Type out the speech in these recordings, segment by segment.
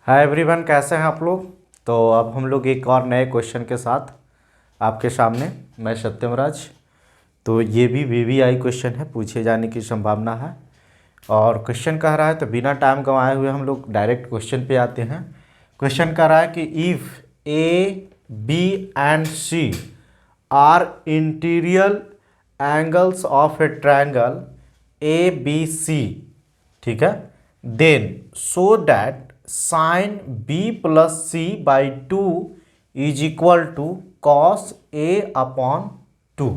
Hi everyone, कैसे हैं आप लोग। तो अब हम लोग एक और नए क्वेश्चन के साथ आपके सामने। मैं सत्यम राज। तो ये भी वीवीआई क्वेश्चन है, पूछे जाने की संभावना है। और क्वेश्चन कह रहा है, तो बिना टाइम गंवाए हुए हम लोग डायरेक्ट क्वेश्चन पे आते हैं। क्वेश्चन कह रहा है कि if A B and C are interior angles of a triangle A B C, ठीक है, then so that sine B plus C by two is equal to cos A upon two.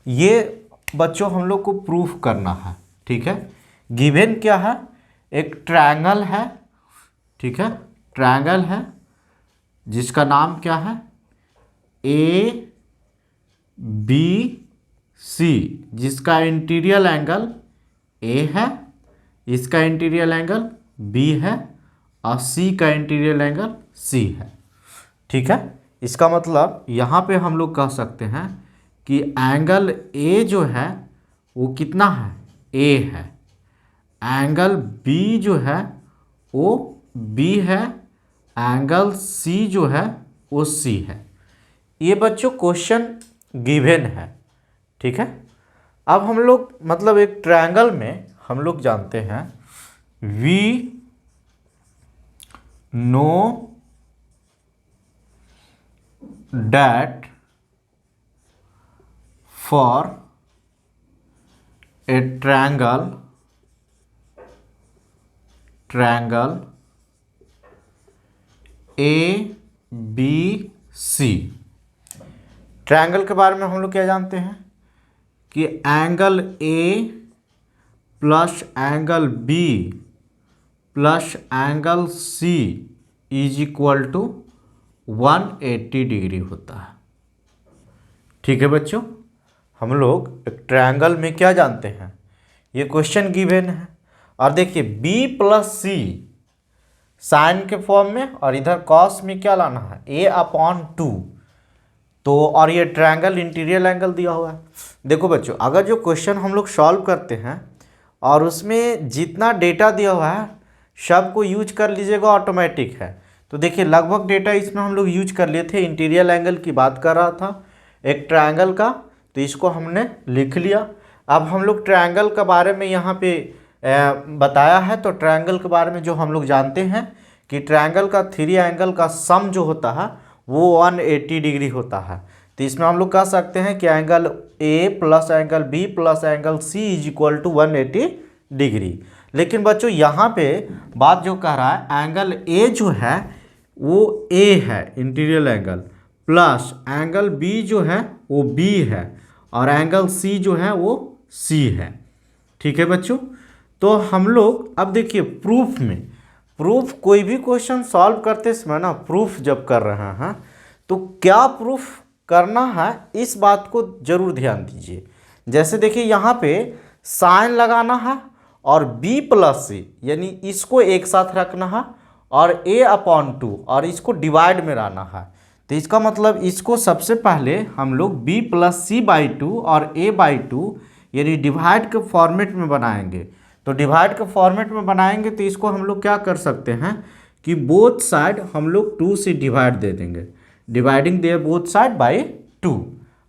ये बच्चों हम लोग को प्रूफ करना है, ठीक है। गिवन क्या है, एक ट्रायंगल है, ठीक है, ट्रायंगल है जिसका नाम क्या है, ए बी सी, जिसका इंटीरियर एंगल ए है, इसका इंटीरियर एंगल बी है और सी का इंटीरियर एंगल सी है, ठीक है। इसका मतलब यहाँ पे हम लोग कह सकते हैं कि एंगल ए जो है वो कितना है, ए है। एंगल बी जो है वो बी है। एंगल सी जो है वो सी है। ये बच्चों क्वेश्चन गिवन है, ठीक है। अब हम लोग मतलब एक ट्रायंगल में हम लोग जानते हैं we know that for a triangle A B C. Triangle के बारे में हम लोग क्या जानते हैं कि angle A plus angle B plus angle C is equal to 180 degree होता है, ठीक है बच्चों। हम लोग एक ट्रायंगल में क्या जानते हैं, ये क्वेश्चन गिवन है। और देखिए b प्लस सी साइन के फॉर्म में और इधर कॉस में क्या लाना है, a अपॉन टू। तो और ये ट्रायंगल इंटीरियर एंगल दिया हुआ है। देखो बच्चों, अगर जो क्वेश्चन हम लोग सॉल्व करते हैं और उसमें जितना डेटा दिया हुआ है सब को यूज कर लीजिएगा, ऑटोमेटिक है। तो देखिए लगभग डेटा इसमें हम लोग यूज कर लिए थे। इंटीरियर एंगल की बात कर रहा था एक ट्रायंगल का, तो इसको हमने लिख लिया। अब हम लोग ट्रायंगल के बारे में यहाँ पे बताया है। तो ट्रायंगल के बारे में जो हम लोग जानते हैं कि ट्रायंगल का थ्री एंगल का सम जो होता है वो 180 डिग्री होता है। तो इसमें हम लोग कह सकते हैं कि angle A plus angle B plus angle C is equal to 180 degree. लेकिन बच्चों यहाँ पे बात जो कह रहा है, एंगल ए जो है वो ए है interior angle, plus angle B जो है वो बी है और एंगल सी जो है वो सी है, ठीक है बच्चों। तो हम लोग अब देखिए प्रूफ में, प्रूफ कोई भी क्वेश्चन सॉल्व करते समय ना, प्रूफ जब कर रहे हैं तो क्या प्रूफ करना है इस बात को जरूर ध्यान दीजिए। जैसे देखिए यहाँ पे साइन लगाना है और b प्लस सी यानी इसको एक साथ रखना है और a अपॉन टू और इसको डिवाइड में रहना है। तो इसका मतलब इसको सबसे पहले हम लोग b plus C by two और a बाई टू यानी डिवाइड के फॉर्मेट में बनाएंगे। तो डिवाइड के फॉर्मेट में बनाएंगे तो इसको हम लोग क्या कर सकते हैं कि बोथ साइड हम लोग 2 से डिवाइड दे देंगे। Dividing they both side by 2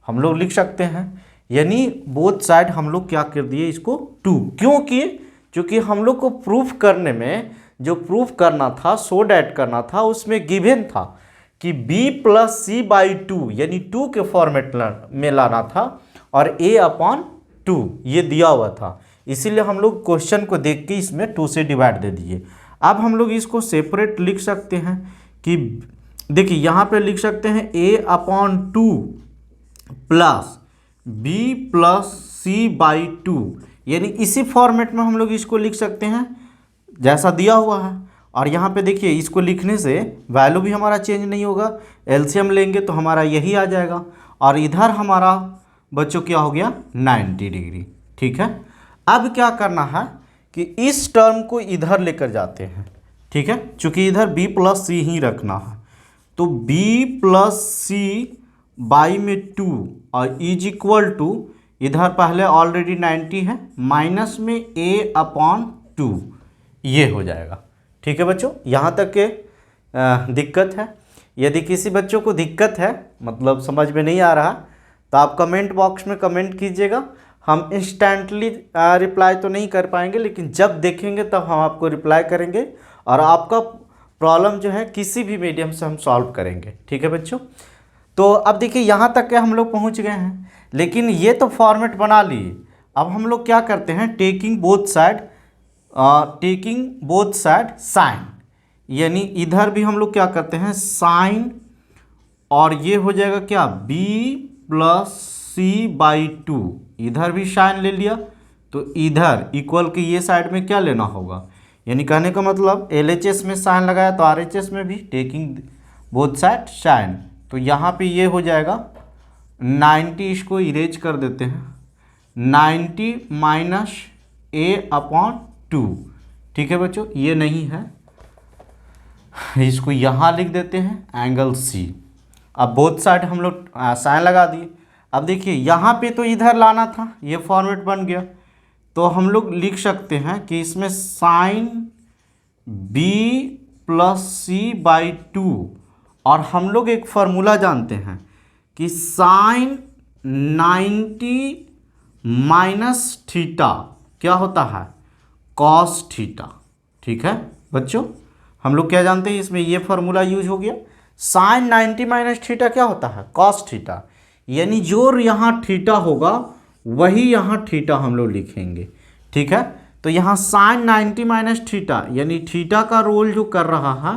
हम लोग लिख सकते हैं। यानी बोथ साइड हम लोग क्या कर दिए इसको 2, क्योंकि चूँकि हम लोग को प्रूफ करने में जो प्रूफ करना था, सो डैट करना था, उसमें गिवन था कि b plus C by two यानी 2 के फॉर्मेट में लाना था और a अपॉन 2 ये दिया हुआ था। इसीलिए हम लोग क्वेश्चन को देख के इसमें 2 से डिवाइड दे दिए। अब हम लोग इसको सेपरेट लिख सकते हैं कि देखिए यहाँ पे लिख सकते हैं a upon two plus B plus C by two, यानी इसी फॉर्मेट में हम लोग इसको लिख सकते हैं जैसा दिया हुआ है। और यहाँ पे देखिए इसको लिखने से वैल्यू भी हमारा चेंज नहीं होगा, एलसीएम लेंगे तो हमारा यही आ जाएगा और इधर हमारा बच्चों क्या हो गया 90 डिग्री, ठीक है। अब क्या करना है कि इस टर्म को इधर लेकर जाते हैं, ठीक है, चूँकि इधर b प्लस सी ही रखना है। तो b प्लस सी बाई में 2 और इज इक्वल टू इधर पहले ऑलरेडी 90 है, माइनस में a अपॉन 2 ये हो जाएगा, ठीक है बच्चों, यहाँ तक के दिक्कत है। यदि किसी बच्चों को दिक्कत है, मतलब समझ में नहीं आ रहा, तो आप कमेंट बॉक्स में कमेंट कीजिएगा। हम इंस्टेंटली रिप्लाई तो नहीं कर पाएंगे, लेकिन जब देखेंगे तब हम आपको रिप्लाई करेंगे और आपका प्रॉब्लम जो है किसी भी मीडियम से हम सॉल्व करेंगे। ठीक है बच्चों, तो अब देखिए यहाँ तक के हम लोग पहुँच गए हैं, लेकिन ये तो फॉर्मेट बना लिए। अब हम लोग क्या करते हैं, टेकिंग बोथ साइड साइन, यानी इधर भी हम लोग क्या करते हैं साइन, और ये हो जाएगा क्या b plus C by two, इधर भी साइन ले लिया, तो इधर इक्वल के ये साइड में क्या लेना होगा, यानी कहने का मतलब LHS में साइन लगाया तो RHS में भी टेकिंग बोथ साइड साइन, तो यहाँ पे ये हो जाएगा 90, इसको इरेज कर देते हैं, 90 माइनस a/2। ठीक है बच्चों, ये नहीं है, इसको यहाँ लिख देते हैं एंगल C। अब बोथ साइड हम लोग साइन लगा दिए। अब देखिए यहाँ पे तो इधर लाना था, ये फॉर्मेट बन गया, तो हम लोग लिख सकते हैं कि इसमें sine b plus C by two, और हम लोग एक फार्मूला जानते हैं कि साइन 90 माइनस थीटा क्या होता है, कॉस थीटा। ठीक है बच्चों, हम लोग क्या जानते हैं, इसमें ये फार्मूला यूज हो गया। साइन 90 माइनस थीटा क्या होता है, कॉस थीटा, यानी जो यहाँ थीटा होगा वही यहाँ थीटा हम लोग लिखेंगे। ठीक है, तो यहाँ साइन 90 माइनस थीटा, यानी थीटा का रोल जो कर रहा है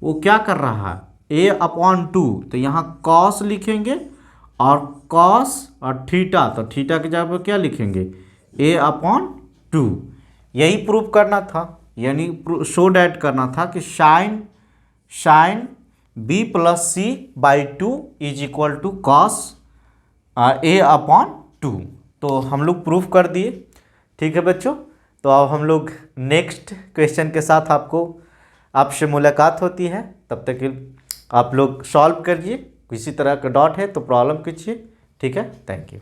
वो क्या कर रहा है, a/2, तो यहाँ कॉस लिखेंगे, और कॉस और थीटा, तो थीटा की जगह पर क्या लिखेंगे a/2। यही प्रूव करना था, यानी शो डैट करना था कि sine b plus C by two is equal to cos a/2। तो हम लोग प्रूफ कर दिए। ठीक है बच्चों, तो अब हम लोग नेक्स्ट क्वेश्चन के साथ आपसे मुलाकात होती है। तब तक आप लोग सॉल्व करिए, किसी तरह का डाउट है तो प्रॉब्लम कीजिए। ठीक है, थैंक यू।